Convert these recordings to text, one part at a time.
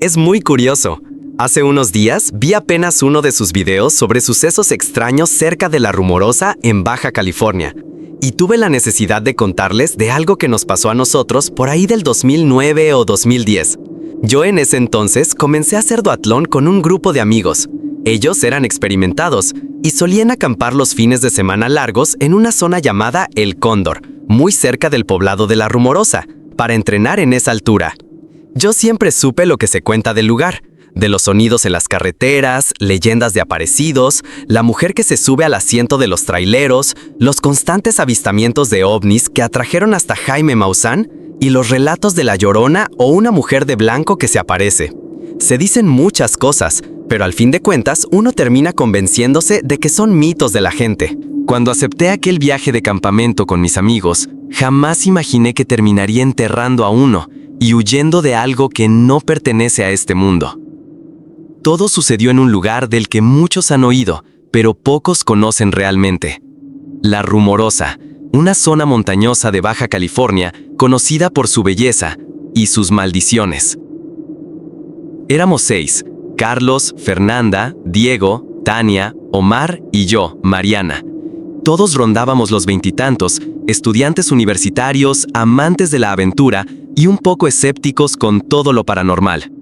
Es muy curioso. Hace unos días vi apenas uno de sus videos sobre sucesos extraños cerca de La Rumorosa en Baja California. Y tuve la necesidad de contarles de algo que nos pasó a nosotros por ahí del 2009 o 2010. Yo en ese entonces comencé a hacer duatlón con un grupo de amigos. Ellos eran experimentados y solían acampar los fines de semana largos en una zona llamada El Cóndor, muy cerca del poblado de La Rumorosa, para entrenar en esa altura. Yo siempre supe lo que se cuenta del lugar, de los sonidos en las carreteras, leyendas de aparecidos, la mujer que se sube al asiento de los traileros, los constantes avistamientos de ovnis que atrajeron hasta Jaime Maussan y los relatos de la Llorona o una mujer de blanco que se aparece. Se dicen muchas cosas, pero al fin de cuentas uno termina convenciéndose de que son mitos de la gente. Cuando acepté aquel viaje de campamento con mis amigos, jamás imaginé que terminaría enterrando a uno y huyendo de algo que no pertenece a este mundo. Todo sucedió en un lugar del que muchos han oído, pero pocos conocen realmente. La Rumorosa, una zona montañosa de Baja California conocida por su belleza y sus maldiciones. Éramos 6, Carlos, Fernanda, Diego, Tania, Omar y yo, Mariana. Todos rondábamos los veintitantos, estudiantes universitarios, amantes de la aventura y un poco escépticos con todo lo paranormal.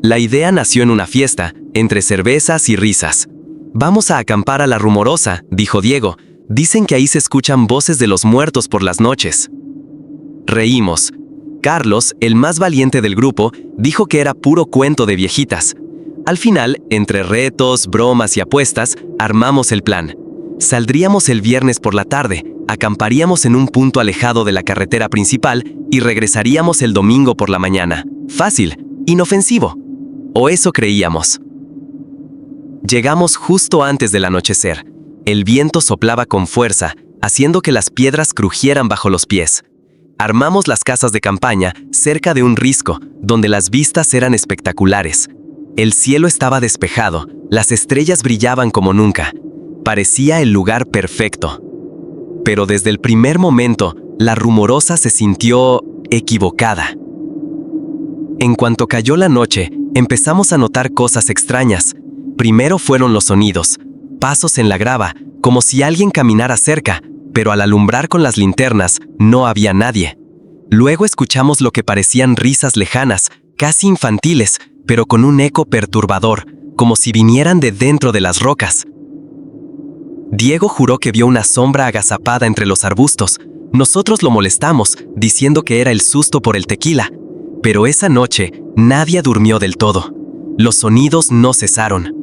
La idea nació en una fiesta, entre cervezas y risas. «Vamos a acampar a La Rumorosa», dijo Diego. «Dicen que ahí se escuchan voces de los muertos por las noches». Reímos. Carlos, el más valiente del grupo, dijo que era puro cuento de viejitas. Al final, entre retos, bromas y apuestas, armamos el plan. Saldríamos el viernes por la tarde, acamparíamos en un punto alejado de la carretera principal y regresaríamos el domingo por la mañana. Fácil, inofensivo. O eso creíamos. Llegamos justo antes del anochecer. El viento soplaba con fuerza, haciendo que las piedras crujieran bajo los pies. Armamos las casas de campaña cerca de un risco, donde las vistas eran espectaculares. El cielo estaba despejado, las estrellas brillaban como nunca. Parecía el lugar perfecto. Pero desde el primer momento, La Rumorosa se sintió equivocada. En cuanto cayó la noche, empezamos a notar cosas extrañas. Primero fueron los sonidos, pasos en la grava, como si alguien caminara cerca, pero al alumbrar con las linternas, no había nadie. Luego escuchamos lo que parecían risas lejanas, casi infantiles, pero con un eco perturbador, como si vinieran de dentro de las rocas. Diego juró que vio una sombra agazapada entre los arbustos. Nosotros lo molestamos, diciendo que era el susto por el tequila. Pero esa noche, nadie durmió del todo. Los sonidos no cesaron.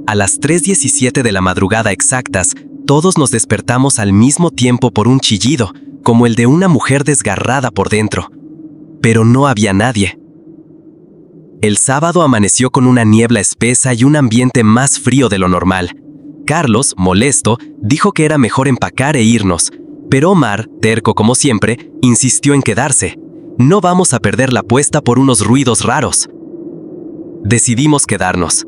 A las 3:17 de la madrugada exactas, todos nos despertamos al mismo tiempo por un chillido, como el de una mujer desgarrada por dentro. Pero no había nadie. El sábado amaneció con una niebla espesa y un ambiente más frío de lo normal. Carlos, molesto, dijo que era mejor empacar e irnos, pero Omar, terco como siempre, insistió en quedarse. No vamos a perder la apuesta por unos ruidos raros. Decidimos quedarnos.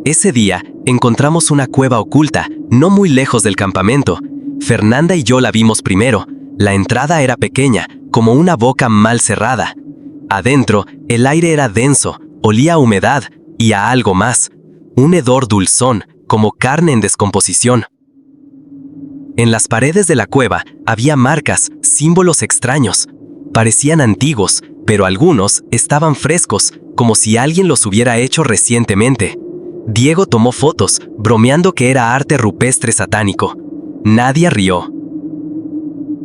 Ese día, encontramos una cueva oculta, no muy lejos del campamento. Fernanda y yo la vimos primero. La entrada era pequeña, como una boca mal cerrada. Adentro, el aire era denso, olía a humedad y a algo más. Un hedor dulzón, como carne en descomposición. En las paredes de la cueva había marcas, símbolos extraños. Parecían antiguos, pero algunos estaban frescos, como si alguien los hubiera hecho recientemente. Diego tomó fotos, bromeando que era arte rupestre satánico. Nadie rió.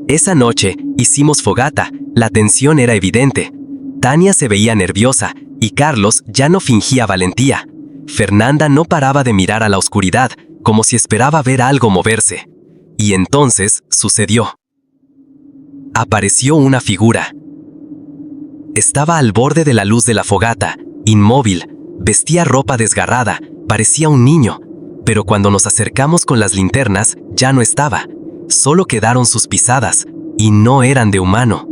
Esa noche hicimos fogata, la tensión era evidente. Tania se veía nerviosa y Carlos ya no fingía valentía. Fernanda no paraba de mirar a la oscuridad, como si esperaba ver algo moverse. Y entonces sucedió. Apareció una figura. Estaba al borde de la luz de la fogata, inmóvil, vestía ropa desgarrada, parecía un niño, pero cuando nos acercamos con las linternas ya no estaba. Solo quedaron sus pisadas, y no eran de humano.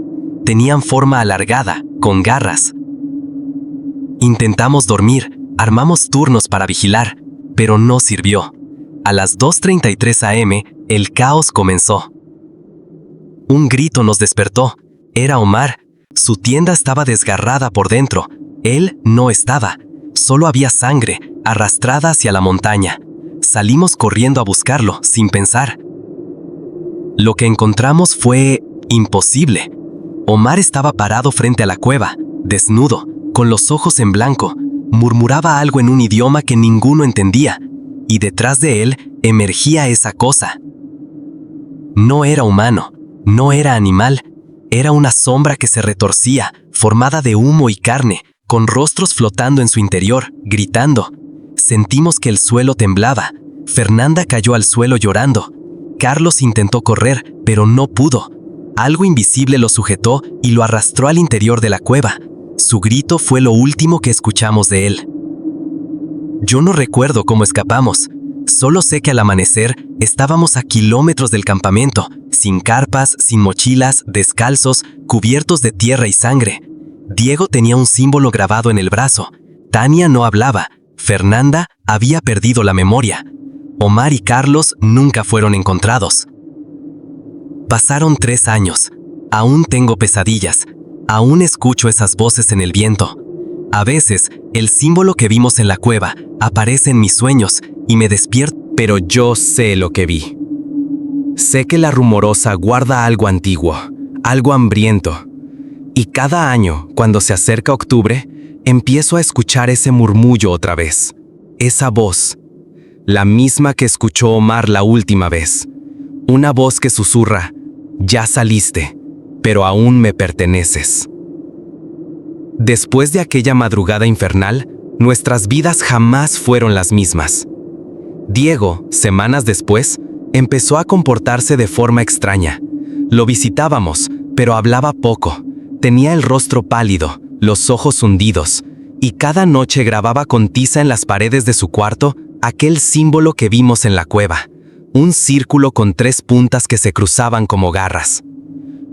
Tenían forma alargada, con garras. Intentamos dormir, armamos turnos para vigilar, pero no sirvió. A las 2:33 am, el caos comenzó. Un grito nos despertó. Era Omar. Su tienda estaba desgarrada por dentro. Él no estaba. Solo había sangre, arrastrada hacia la montaña. Salimos corriendo a buscarlo, sin pensar. Lo que encontramos fue imposible. Omar estaba parado frente a la cueva, desnudo, con los ojos en blanco. Murmuraba algo en un idioma que ninguno entendía, y detrás de él emergía esa cosa. No era humano, no era animal, era una sombra que se retorcía, formada de humo y carne, con rostros flotando en su interior, gritando. Sentimos que el suelo temblaba. Fernanda cayó al suelo llorando. Carlos intentó correr, pero no pudo. Algo invisible lo sujetó y lo arrastró al interior de la cueva. Su grito fue lo último que escuchamos de él. Yo no recuerdo cómo escapamos. Solo sé que al amanecer estábamos a kilómetros del campamento, sin carpas, sin mochilas, descalzos, cubiertos de tierra y sangre. Diego tenía un símbolo grabado en el brazo. Tania no hablaba. Fernanda había perdido la memoria. Omar y Carlos nunca fueron encontrados. Pasaron 3 años. Aún tengo pesadillas. Aún escucho esas voces en el viento. A veces, el símbolo que vimos en la cueva aparece en mis sueños y me despierto. Pero yo sé lo que vi. Sé que la rumorosa guarda algo antiguo, algo hambriento. Y cada año, cuando se acerca octubre, empiezo a escuchar ese murmullo otra vez. Esa voz, la misma que escuchó Omar la última vez. Una voz que susurra, ya saliste, pero aún me perteneces. Después de aquella madrugada infernal, nuestras vidas jamás fueron las mismas. Diego, semanas después, empezó a comportarse de forma extraña. Lo visitábamos, pero hablaba poco. Tenía el rostro pálido, los ojos hundidos, y cada noche grababa con tiza en las paredes de su cuarto aquel símbolo que vimos en la cueva, un círculo con 3 puntas que se cruzaban como garras.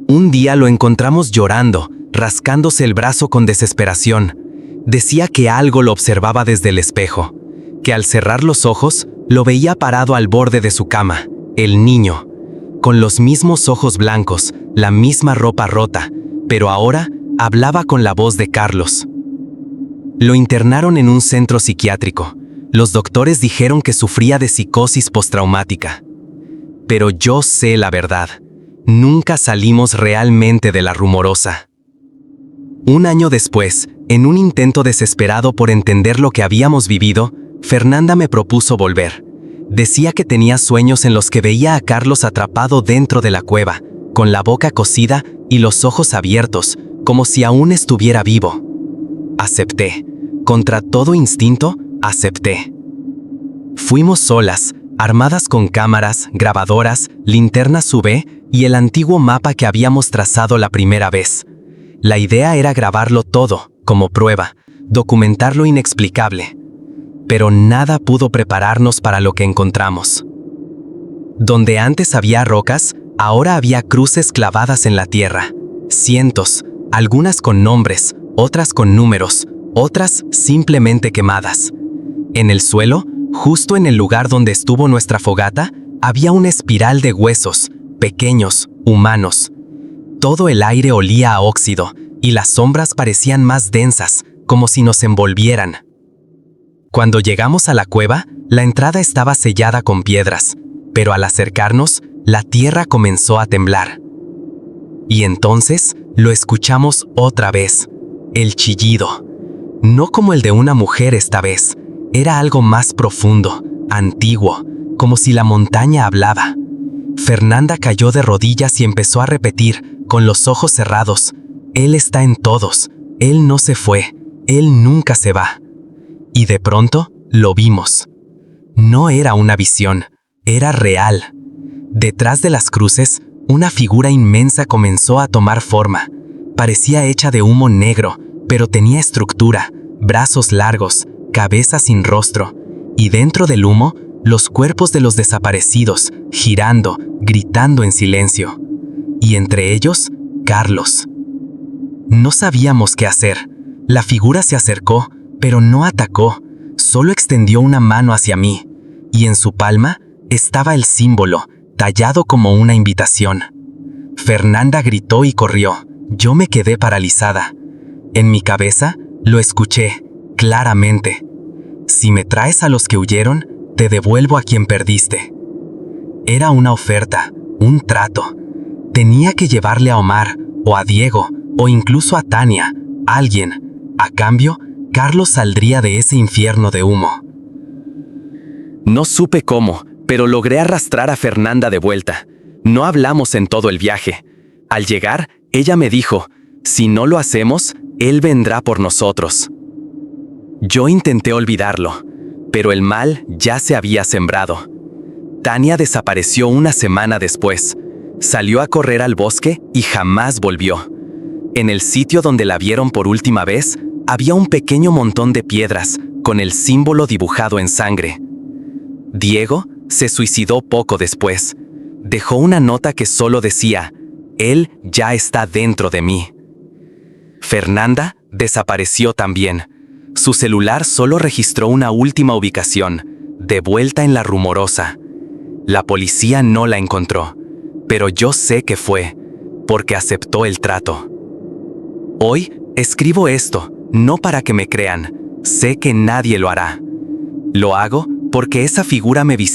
Un día lo encontramos llorando, rascándose el brazo con desesperación. Decía que algo lo observaba desde el espejo, que al cerrar los ojos lo veía parado al borde de su cama, el niño, con los mismos ojos blancos, la misma ropa rota, pero ahora hablaba con la voz de Carlos. Lo internaron en un centro psiquiátrico. Los doctores dijeron que sufría de psicosis postraumática. Pero yo sé la verdad. Nunca salimos realmente de la rumorosa. Un año después, en un intento desesperado por entender lo que habíamos vivido, Fernanda me propuso volver. Decía que tenía sueños en los que veía a Carlos atrapado dentro de la cueva, con la boca cosida y los ojos abiertos, como si aún estuviera vivo. Acepté. Contra todo instinto, acepté. Fuimos solas, armadas con cámaras, grabadoras, linternas UV y el antiguo mapa que habíamos trazado la primera vez. La idea era grabarlo todo, como prueba, documentar lo inexplicable. Pero nada pudo prepararnos para lo que encontramos. Donde antes había rocas, ahora había cruces clavadas en la tierra. Cientos, algunas con nombres, otras con números, otras simplemente quemadas. En el suelo, justo en el lugar donde estuvo nuestra fogata, había una espiral de huesos, pequeños, humanos. Todo el aire olía a óxido, y las sombras parecían más densas, como si nos envolvieran. Cuando llegamos a la cueva, la entrada estaba sellada con piedras, pero al acercarnos, la tierra comenzó a temblar. Y entonces lo escuchamos otra vez, el chillido. No como el de una mujer esta vez, era algo más profundo, antiguo, como si la montaña hablaba. Fernanda cayó de rodillas y empezó a repetir, con los ojos cerrados, Él está en todos, Él no se fue, Él nunca se va. Y de pronto, lo vimos. No era una visión, era real. Detrás de las cruces, una figura inmensa comenzó a tomar forma. Parecía hecha de humo negro, pero tenía estructura, brazos largos, cabeza sin rostro, y dentro del humo, los cuerpos de los desaparecidos, girando, gritando en silencio. Y entre ellos, Carlos. No sabíamos qué hacer. La figura se acercó, pero no atacó, solo extendió una mano hacia mí, y en su palma estaba el símbolo, tallado como una invitación. Fernanda gritó y corrió. Yo me quedé paralizada. En mi cabeza, Lo escuché, claramente. Si me traes a los que huyeron, te devuelvo a quien perdiste. Era una oferta, un trato. Tenía que llevarle a Omar, o a Diego, o incluso a Tania, alguien. A cambio, Carlos saldría de ese infierno de humo. No supe cómo, pero logré arrastrar a Fernanda de vuelta. No hablamos en todo el viaje. Al llegar, ella me dijo, si no lo hacemos, él vendrá por nosotros. Yo intenté olvidarlo, pero el mal ya se había sembrado. Tania desapareció una semana después. Salió a correr al bosque y jamás volvió. En el sitio donde la vieron por última vez, había un pequeño montón de piedras con el símbolo dibujado en sangre. Diego se suicidó poco después. Dejó una nota que solo decía, él ya está dentro de mí. Fernanda desapareció también. Su celular solo registró una última ubicación, de vuelta en La Rumorosa. La policía no la encontró, pero yo sé que fue, porque aceptó el trato. Hoy escribo esto, no para que me crean, sé que nadie lo hará. Lo hago porque esa figura me visita.